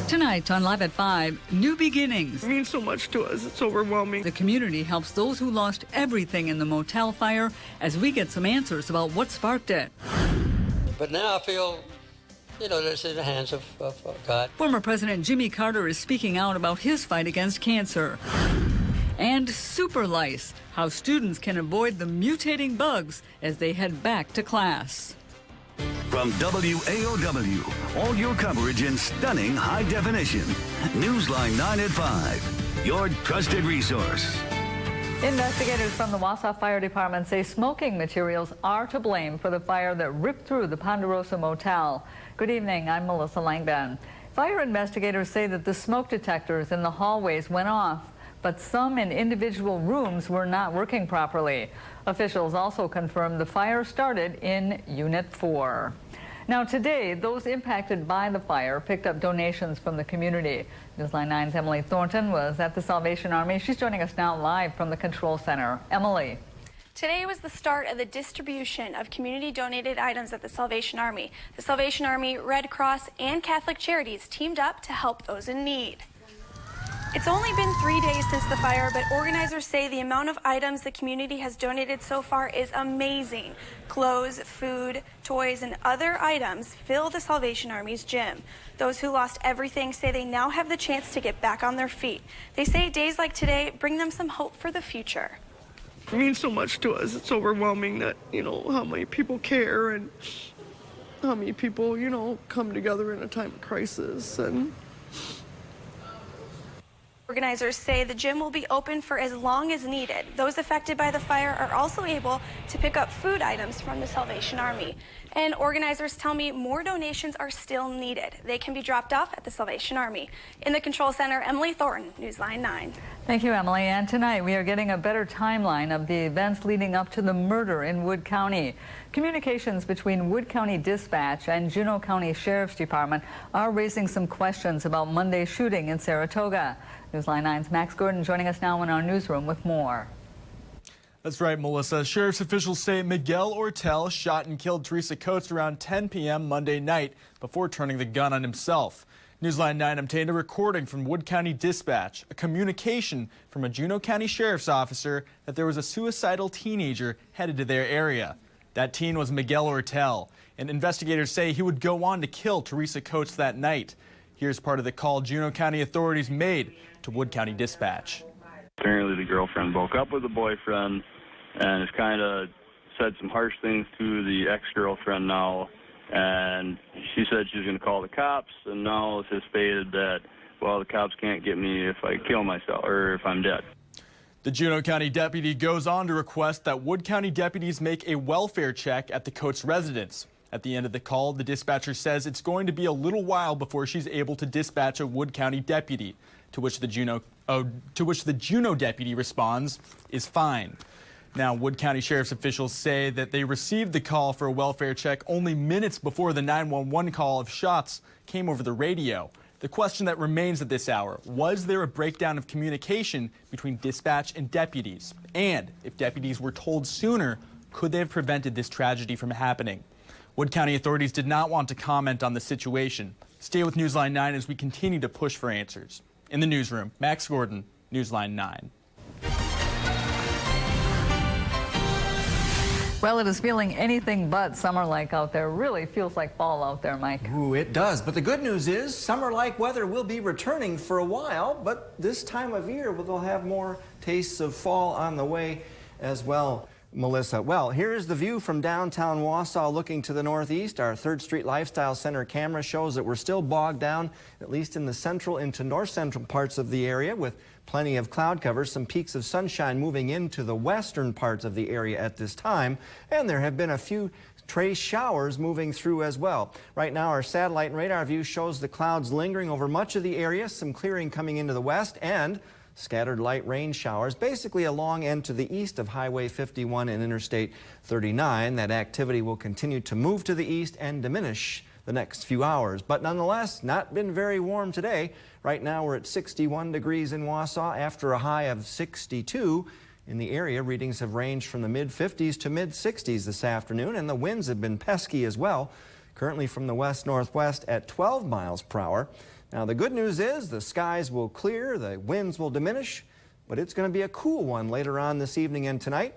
Tonight on Live at 5, New Beginnings. It means so much to us. It's overwhelming. The community helps those who lost everything in the motel fire as we get some answers about what sparked it. But now I feel, this is in the hands of God. Former President Jimmy Carter is speaking out about his fight against cancer. And super lice, how students can avoid the mutating bugs as they head back to class. From WAOW, all your coverage in stunning high definition. Newsline 9 at 5, your trusted resource. Investigators from the Wausau Fire Department say smoking materials are to blame for the fire that ripped through the Ponderosa motel. Good evening, I'm Melissa Langben. Fire investigators say that the smoke detectors in the hallways went off, but some in individual rooms were not working properly. Officials also confirmed the fire started in Unit 4. Now today, those impacted by the fire picked up donations from the community. Newsline 9's Emily Thornton was at the Salvation Army. She's joining us now live from the control center. Emily. Today was the start of the distribution of community-donated items at the Salvation Army. The Salvation Army, Red Cross, and Catholic Charities teamed up to help those in need. It's only been 3 days since the fire, but organizers say the amount of items the community has donated so far is amazing. Clothes, food, toys, and other items fill the Salvation Army's gym. Those who lost everything say they now have the chance to get back on their feet. They say days like today bring them some hope for the future. It means so much to us. It's overwhelming that, how many people care and how many people, come together in a time of crisis. And organizers say the gym will be open for as long as needed. Those affected by the fire are also able to pick up food items from the Salvation Army. And organizers tell me more donations are still needed. They can be dropped off at the Salvation Army. In the control center, Emily Thornton, Newsline 9. Thank you, Emily. And tonight we are getting a better timeline of the events leading up to the murder in Wood County. Communications between Wood County Dispatch and Juneau County Sheriff's Department are raising some questions about Monday's shooting in Saratoga. Newsline 9's Max Gordon joining us now in our newsroom with more. That's right, Melissa. Sheriff's officials say Miguel Ortel shot and killed Teresa Coates around 10 p.m. Monday night before turning the gun on himself. Newsline 9 obtained a recording from Wood County Dispatch, a communication from a Juneau County Sheriff's officer that there was a suicidal teenager headed to their area. That teen was Miguel Ortel, and investigators say he would go on to kill Teresa Coates that night. Here's part of the call Juneau County authorities made to Wood County Dispatch. Apparently the girlfriend broke up with the boyfriend and has kind of said some harsh things to the ex-girlfriend now. And she said she was going to call the cops, and now it's just stated that, well, the cops can't get me if I kill myself or if I'm dead. The Juneau County deputy goes on to request that Wood County deputies make a welfare check at the Coates residence. At the end of the call, the dispatcher says it's going to be a little while before she's able to dispatch a Wood County deputy, to which the Juneau deputy responds, is fine. Now, Wood County Sheriff's officials say that they received the call for a welfare check only minutes before the 911 call of shots came over the radio. The question that remains at this hour, was there a breakdown of communication between dispatch and deputies? And if deputies were told sooner, could they have prevented this tragedy from happening? Wood County authorities did not want to comment on the situation. Stay with Newsline 9 as we continue to push for answers. In the newsroom, Max Gordon, Newsline 9. Well, it is feeling anything but summer-like out there. Really feels like fall out there, Mike. Ooh, it does. But the good news is summer-like weather will be returning for a while, but this time of year we'll have more tastes of fall on the way as well. Melissa, well, here is the view from downtown Wausau looking to the northeast. Our 3rd Street Lifestyle Center camera shows that we're still bogged down, at least in the central into north central parts of the area, with plenty of cloud cover, some peaks of sunshine moving into the western parts of the area at this time, and there have been a few trace showers moving through as well. Right now, our satellite and radar view shows the clouds lingering over much of the area, some clearing coming into the west, and scattered light rain showers basically along and to the east of Highway 51 and Interstate 39. That activity will continue to move to the east and diminish the next few hours, but nonetheless not been very warm today. Right now we're at 61 degrees in Wausau after a high of 62. In the area, readings have ranged from the mid-50s to mid-60s this afternoon, and the winds have been pesky as well. Currently from the west-northwest at 12 miles per hour. Now, the good news is the skies will clear, the winds will diminish, but it's going to be a cool one later on this evening and tonight.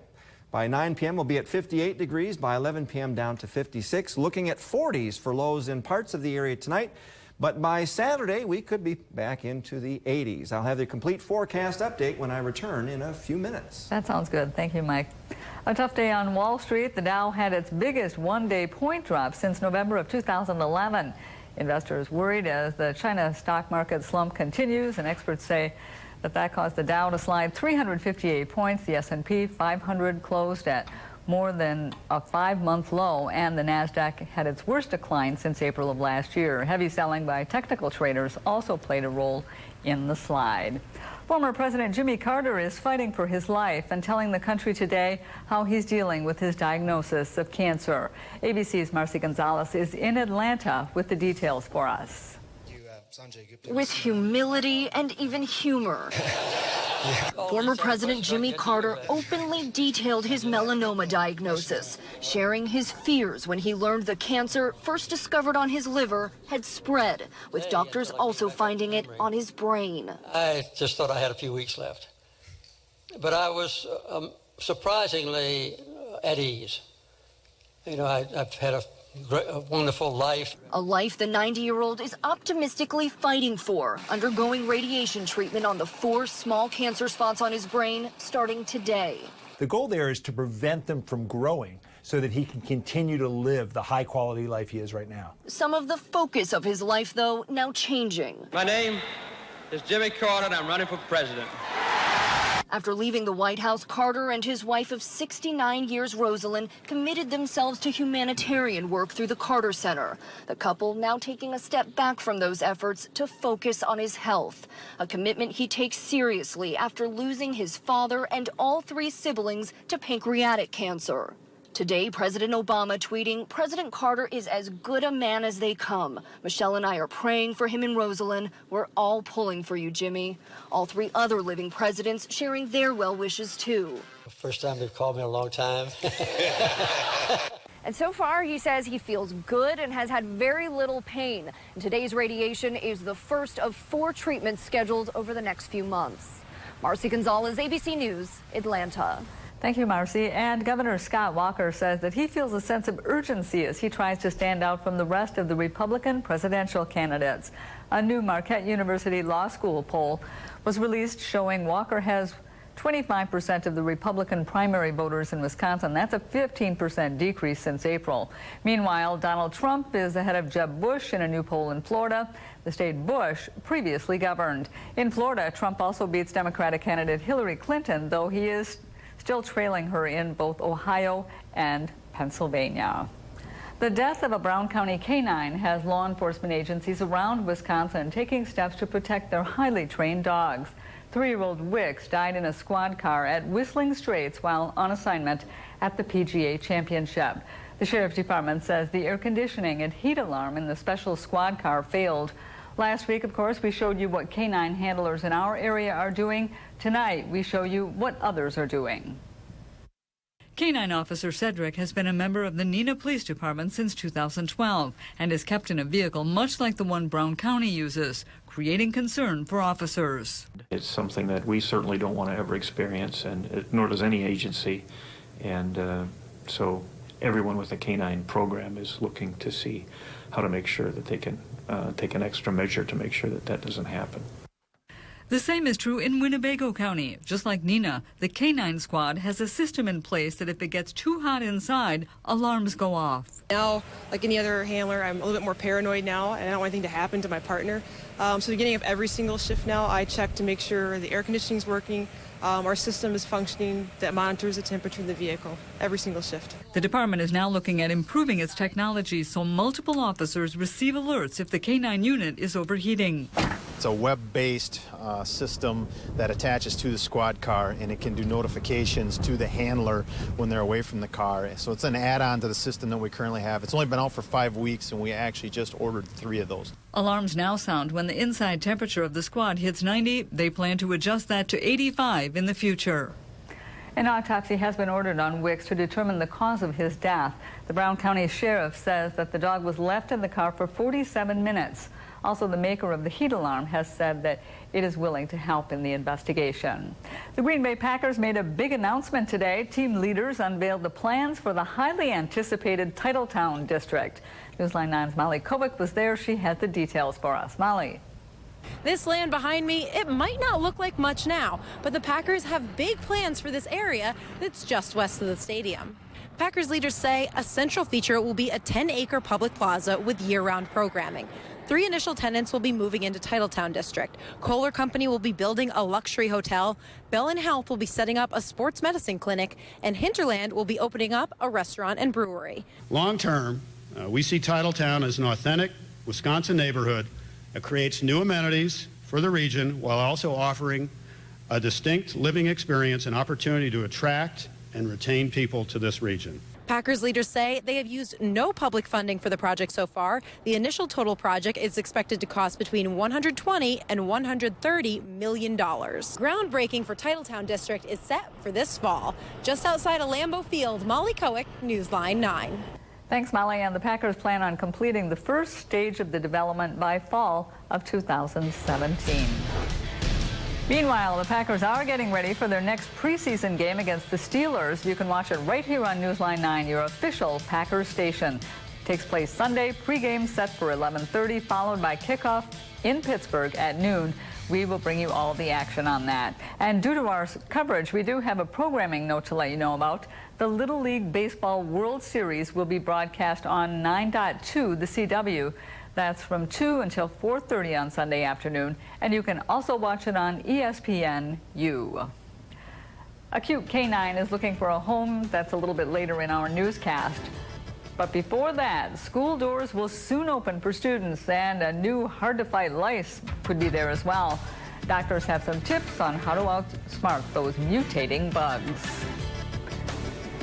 By 9 p.m. we'll be at 58 degrees. By 11 p.m. down to 56. Looking at 40s for lows in parts of the area tonight. But by Saturday, we could be back into the 80s. I'll have the complete forecast update when I return in a few minutes. That sounds good. Thank you, Mike. A tough day on Wall Street. The Dow had its biggest one-day point drop since November of 2011. Investors worried as the China stock market slump continues, and experts say that caused the Dow to slide 358 points. The S&P 500 closed at more than a 5-month low, and the Nasdaq had its worst decline since April of last year. Heavy selling by technical traders also played a role in the slide. Former President Jimmy Carter is fighting for his life and telling the country today how he's dealing with his diagnosis of cancer. ABC's Marcy Gonzalez is in Atlanta with the details for us. With humility and even humor. Former President Jimmy Carter openly detailed his melanoma diagnosis, sharing his fears when he learned the cancer, first discovered on his liver, had spread, with doctors also finding it on his brain. I just thought I had a few weeks left. But I was surprisingly at ease. You know, I've had a wonderful life. A life the 90-year-old is optimistically fighting for, undergoing radiation treatment on the 4 small cancer spots on his brain starting today. The goal there is to prevent them from growing so that he can continue to live the high-quality life he is right now. Some of the focus of his life, though, now changing. My name is Jimmy Carter, and I'm running for president. After leaving the White House, Carter and his wife of 69 years, Rosalind, committed themselves to humanitarian work through the Carter Center. The couple now taking a step back from those efforts to focus on his health, a commitment he takes seriously after losing his father and all 3 siblings to pancreatic cancer. Today, President Obama tweeting, "President Carter is as good a man as they come. Michelle and I are praying for him and Rosalind. We're all pulling for you, Jimmy." All 3 other living presidents sharing their well wishes, too. First time they've called me in a long time. And so far, he says he feels good and has had very little pain. And today's radiation is the first of 4 treatments scheduled over the next few months. Marcy Gonzalez, ABC News, Atlanta. Thank you, Marcy. And Governor Scott Walker says that he feels a sense of urgency as he tries to stand out from the rest of the Republican presidential candidates. A new Marquette University Law School poll was released showing Walker has 25% of the Republican primary voters in Wisconsin. That's a 15% decrease since April. Meanwhile, Donald Trump is ahead of Jeb Bush in a new poll in Florida, the state Bush previously governed. In Florida, Trump also beats Democratic candidate Hillary Clinton, though he is still trailing her in both Ohio and Pennsylvania. The death of a Brown County canine has law enforcement agencies around Wisconsin taking steps to protect their highly trained dogs. 3-year-old Wicks died in a squad car at Whistling Straits while on assignment at the PGA Championship. The Sheriff's Department says the air conditioning and heat alarm in the special squad car failed. Last week, of course, we showed you what canine handlers in our area are doing. Tonight, we show you what others are doing. Canine Officer Cedric has been a member of the Neenah Police Department since 2012 and is kept in a vehicle much like the one Brown County uses, creating concern for officers. It's something that we certainly don't want to ever experience, and nor does any agency. And so everyone with a canine program is looking to see how to make sure that they can take an extra measure to make sure that that doesn't happen. The same is true in Winnebago County. Just like Neenah, the Canine Squad has a system in place that if it gets too hot inside, alarms go off. Now, like any other handler, I'm a little bit more paranoid now, and I don't want anything to happen to my partner. So beginning of every single shift now, I check to make sure the air conditioning is working, our system is functioning, that monitors the temperature of the vehicle, every single shift. The department is now looking at improving its technology so multiple officers receive alerts if the canine unit is overheating. It's a web-based system that attaches to the squad car, and it can do notifications to the handler when they're away from the car. So it's an add-on to the system that we currently have. It's only been out for 5 weeks, and we actually just ordered 3 of those. Alarms now sound when the inside temperature of the squad hits 90. They plan to adjust that to 85 in the future. An autopsy has been ordered on Wicks to determine the cause of his death. The Brown County Sheriff says that the dog was left in the car for 47 minutes. Also, the maker of the heat alarm has said that it is willing to help in the investigation. The Green Bay Packers made a big announcement today. Team leaders unveiled the plans for the highly anticipated Titletown district. Newsline 9's Molly Kovic was there. She has the details for us. Molly. This land behind me, it might not look like much now, but the Packers have big plans for this area that's just west of the stadium. Packers leaders say a central feature will be a 10-acre public plaza with year-round programming. 3 initial tenants will be moving into Titletown District. Kohler Company will be building a luxury hotel. Bell & Health will be setting up a sports medicine clinic, and Hinterland will be opening up a restaurant and brewery. Long term, we see Titletown as an authentic Wisconsin neighborhood that creates new amenities for the region while also offering a distinct living experience and opportunity to attract and retain people to this region. Packers leaders say they have used no public funding for the project so far. The initial total project is expected to cost between $120 and $130 million. Groundbreaking for Titletown District is set for this fall. Just outside of Lambeau Field, Molly Kowick, Newsline 9. Thanks, Molly. And the Packers plan on completing the first stage of the development by fall of 2017. Meanwhile, the Packers are getting ready for their next preseason game against the Steelers. You can watch it right here on Newsline 9, your official Packers station. It takes place Sunday, pregame set for 11:30, followed by kickoff in Pittsburgh at noon. We will bring you all the action on that. And due to our coverage, we do have a programming note to let you know about. The Little League Baseball World Series will be broadcast on 9.2, the CW. That's from 2 until 4:30 on Sunday afternoon, and you can also watch it on ESPNU. A cute canine is looking for a home. That's a little bit later in our newscast. But before that, school doors will soon open for students, and a new hard-to-fight lice could be there as well. Doctors have some tips on how to outsmart those mutating bugs.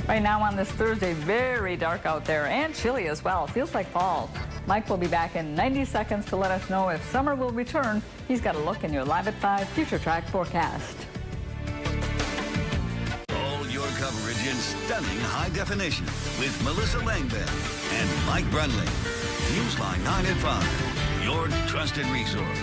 Right now on this Thursday, very dark out there and chilly as well. Feels like fall. Mike will be back in 90 seconds to let us know if summer will return. He's got a look in your Live at 5 Future Track forecast. All your coverage in stunning high definition with Melissa Langben and Mike Brunley. Newsline 9 at 5, your trusted resource.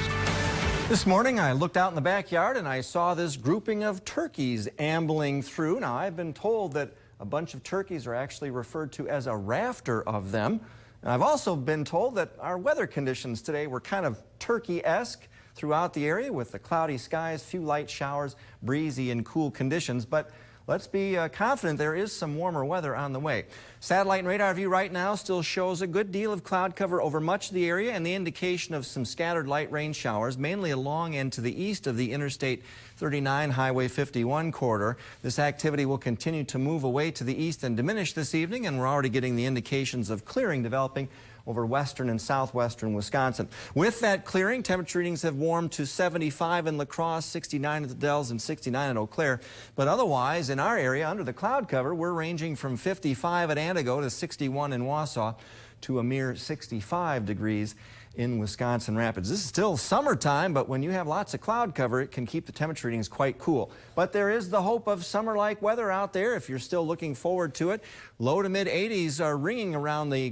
This morning, I looked out in the backyard and I saw this grouping of turkeys ambling through. Now, I've been told that a bunch of turkeys are actually referred to as a rafter of them. And I've also been told that our weather conditions today were kind of turkey-esque throughout the area with the cloudy skies, few light showers, breezy and cool conditions. But let's be confident there is some warmer weather on the way. Satellite and radar view right now still shows a good deal of cloud cover over much of the area and the indication of some scattered light rain showers, mainly along and to the east of the Interstate 39 Highway 51 corridor. This activity will continue to move away to the east and diminish this evening, and we're already getting the indications of clearing developing over western and southwestern Wisconsin. With that clearing, temperature readings have warmed to 75 in La Crosse, 69 at the Dells, and 69 at Eau Claire. But otherwise, in our area, under the cloud cover, we're ranging from 55 at Antigo to 61 in Wausau to a mere 65 degrees in Wisconsin Rapids. This is still summertime, but when you have lots of cloud cover, it can keep the temperature readings quite cool. But there is the hope of summer-like weather out there if you're still looking forward to it. Low to mid-80s are ringing around the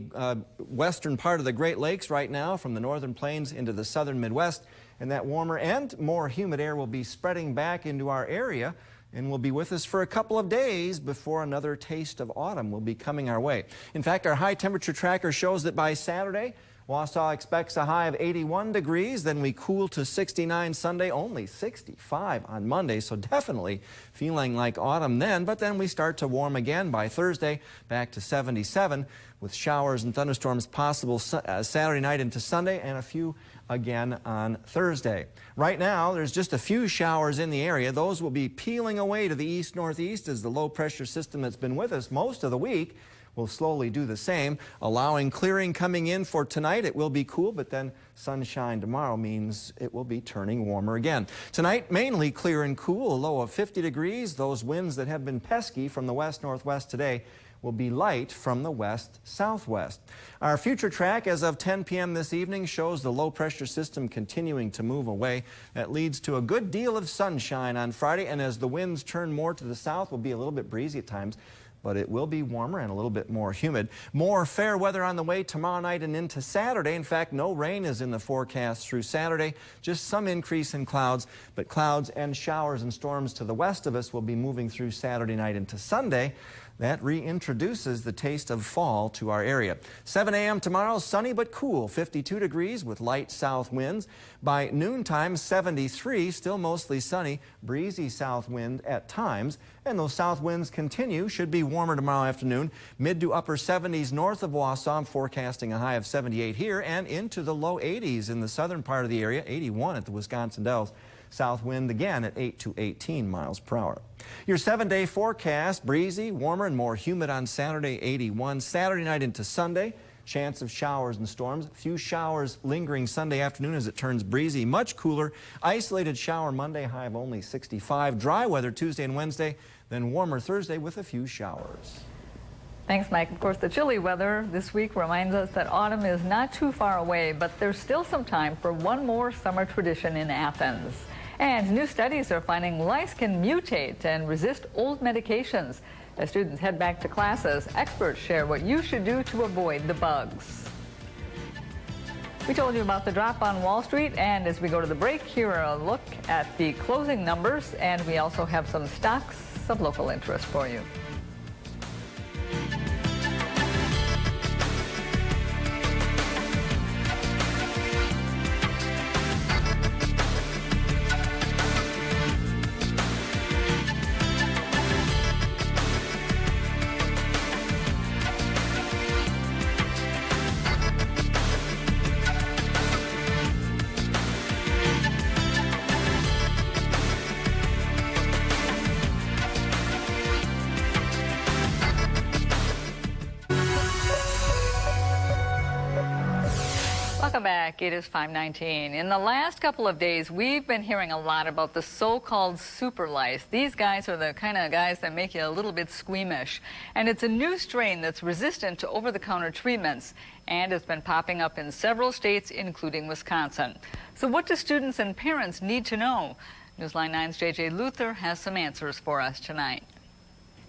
western part of the Great Lakes right now, from the northern plains into the southern Midwest, and that warmer and more humid air will be spreading back into our area and will be with us for a couple of days before another taste of autumn will be coming our way. In fact, our high temperature tracker shows that by Saturday, Wausau expects a high of 81 degrees, then we cool to 69 Sunday, only 65 on Monday, so definitely feeling like autumn then, but then we start to warm again by Thursday, back to 77, with showers and thunderstorms possible Saturday night into Sunday, and a few again on Thursday. Right now, there's just a few showers in the area. Those will be peeling away to the east-northeast as the low-pressure system that's been with us most of the week will slowly do the same, allowing clearing coming in for tonight. It will be cool, but then sunshine tomorrow means it will be turning warmer again. Tonight, mainly clear and cool, a low of 50 degrees. Those winds that have been pesky from the west-northwest today will be light from the west-southwest. Our future track as of 10 p.m. this evening shows the low-pressure system continuing to move away. That leads to a good deal of sunshine on Friday, and as the winds turn more to the south, will be a little bit breezy at times, but it will be warmer and a little bit more humid. More fair weather on the way tomorrow night and into Saturday. In fact, no rain is in the forecast through Saturday, just some increase in clouds, but clouds and showers and storms to the west of us will be moving through Saturday night into Sunday. That reintroduces the taste of fall to our area. 7 a.m. tomorrow, sunny but cool, 52 degrees with light south winds. By noontime, 73, still mostly sunny, breezy south wind at times. And those south winds continue, should be warmer tomorrow afternoon. Mid to upper 70s north of Wausau. I'm forecasting a high of 78 here and into the low 80s in the southern part of the area, 81 at the Wisconsin Dells. South wind again at 8 to 18 miles per hour. Your 7-day forecast, breezy, warmer and more humid on Saturday, 81. Saturday night into Sunday, chance of showers and storms. A few showers lingering Sunday afternoon as it turns breezy, much cooler. Isolated shower Monday, high of only 65. Dry weather Tuesday and Wednesday, then warmer Thursday with a few showers. Thanks, Mike. Of course, the chilly weather this week reminds us that autumn is not too far away, but there's still some time for one more summer tradition in Athens. And new studies are finding lice can mutate and resist old medications. As students head back to classes, experts share what you should do to avoid the bugs. We told you about the drop on Wall Street, and as we go to the break, here are a look at the closing numbers, and we also have some stocks of local interest for you. Welcome back. It is 5:19. In the last couple of days, we've been hearing a lot about the so-called super lice. These guys are the kind of guys that make you a little bit squeamish. And it's a new strain that's resistant to over-the-counter treatments, and it's been popping up in several states, including Wisconsin. So what do students and parents need to know? Newsline 9's J.J. Luther has some answers for us tonight.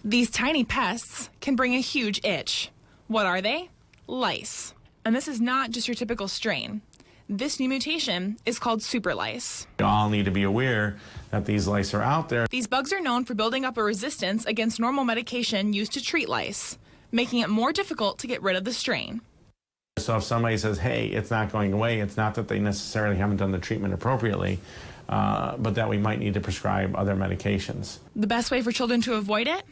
These tiny pests can bring a huge itch. What are they? Lice. And this is not just your typical strain. This new mutation is called super lice. You all need to be aware that these lice are out there. These bugs are known for building up a resistance against normal medication used to treat lice, making it more difficult to get rid of the strain. So if somebody says, hey, it's not going away, it's not that they necessarily haven't done the treatment appropriately, but that we might need to prescribe other medications. The best way for children to avoid it?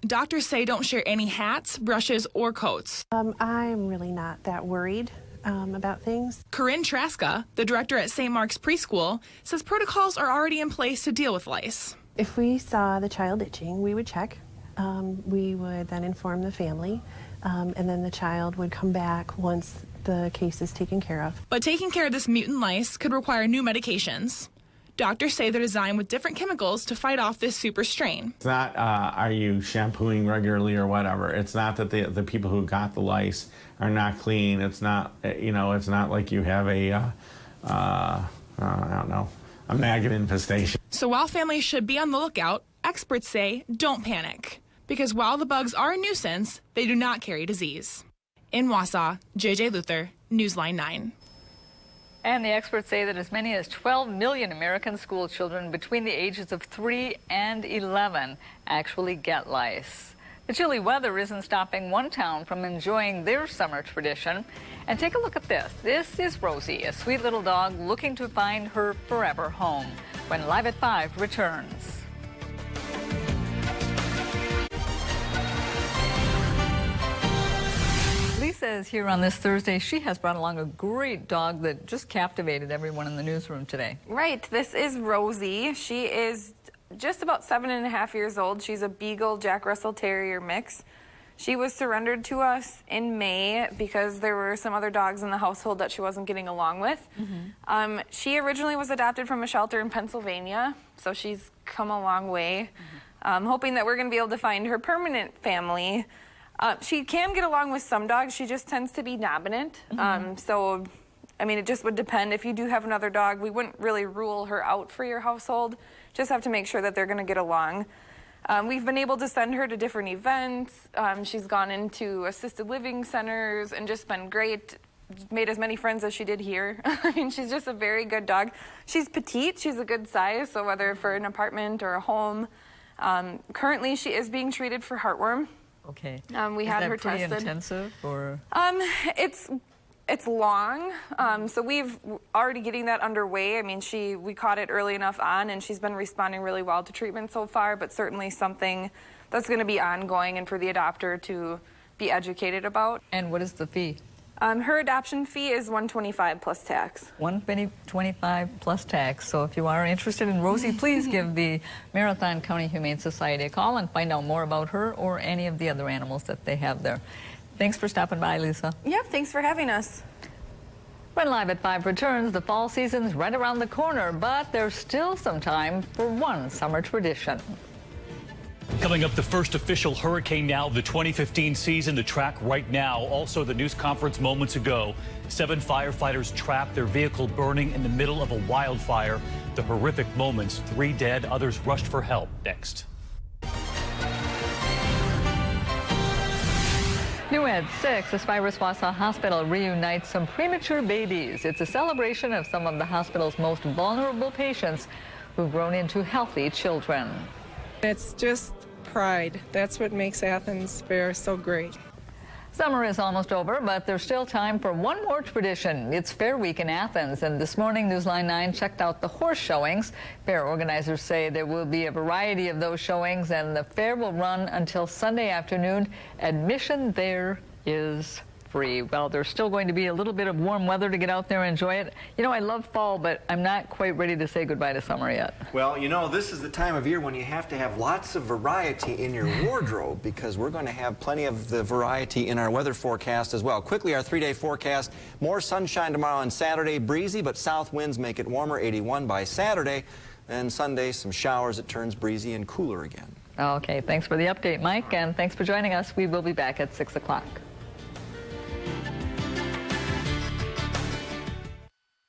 Doctors say don't share any hats, brushes, or coats. I'm really not that worried about things. Corinne Traska, the director at St. Mark's Preschool, says protocols are already in place to deal with lice. If we saw the child itching, we would check. We would then inform the family, and then the child would come back once the case is taken care of. But taking care of this mutant lice could require new medications. Doctors say they're designed with different chemicals to fight off this super strain. It's not, are you shampooing regularly or whatever. It's not that the people who got the lice are not clean. It's not, it's not like you have a, I don't know, a maggot infestation. So while families should be on the lookout, experts say don't panic. Because while the bugs are a nuisance, they do not carry disease. In Wausau, J.J. Luther, Newsline 9. And the experts say that as many as 12 million American school children between the ages of 3 and 11 actually get lice. The chilly weather isn't stopping one town from enjoying their summer tradition. And take a look at this. This is Rosie, a sweet little dog looking to find her forever home. When Live at 5 returns. Lisa is here on this Thursday. She has brought along a great dog that just captivated everyone in the newsroom today. Right. This is Rosie. She is just about 7.5 years old. She's a Beagle Jack Russell Terrier mix. She was surrendered to us in May because there were some other dogs in the household that she wasn't getting along with. Mm-hmm. She originally was adopted from a shelter in Pennsylvania, so she's come a long way. Hoping that we're going to be able to find her permanent family. She can get along with some dogs. She just tends to be dominant. So, I mean, it just would depend. If you do have another dog, we wouldn't really rule her out for your household. Just have to make sure that they're going to get along. We've been able to send her to different events. She's gone into assisted living centers and just been great. Made as many friends as she did here. I mean, she's just a very good dog. She's petite. She's a good size. So whether for an apartment or a home, currently she is being treated for heartworm. Okay. We had her tested. Is that pretty intensive, or? It's long. So we've already getting that underway. I mean, we caught it early enough on, and she's been responding really well to treatment so far. But certainly something that's going to be ongoing, and for the adopter to be educated about. And what is the fee? Her adoption fee is $125 plus tax. $125 plus tax. So if you are interested in Rosie, please give the Marathon County Humane Society a call and find out more about her or any of the other animals that they have there. Thanks for stopping by, Lisa. Yeah, thanks for having us. When Live at 5 returns, the fall season's right around the corner, but there's still some time for one summer tradition. Coming up, the first official hurricane now of the 2015 season, the track right now. Also, the news conference moments ago. 7 firefighters trapped, their vehicle burning in the middle of a wildfire. The horrific moments, 3 dead, others rushed for help. Next. New at 6, the Wausau Hospital reunites some premature babies. It's a celebration of some of the hospital's most vulnerable patients who've grown into healthy children. It's just pride. That's what makes Athens Fair so great. Summer is almost over, but there's still time for one more tradition. It's Fair Week in Athens, and this morning Newsline 9 checked out the horse showings. Fair organizers say there will be a variety of those showings, and the fair will run until Sunday afternoon. Admission there is free. Well, there's still going to be a little bit of warm weather to get out there and enjoy it. You know, I love fall, but I'm not quite ready to say goodbye to summer yet. Well, you know, this is the time of year when you have to have lots of variety in your wardrobe, because we're going to have plenty of the variety in our weather forecast as well. Quickly, our 3-day forecast. More sunshine tomorrow and Saturday. Breezy, but south winds make it warmer, 81 by Saturday. And Sunday, some showers. It turns breezy and cooler again. Okay, thanks for the update, Mike, and thanks for joining us. We will be back at 6 o'clock.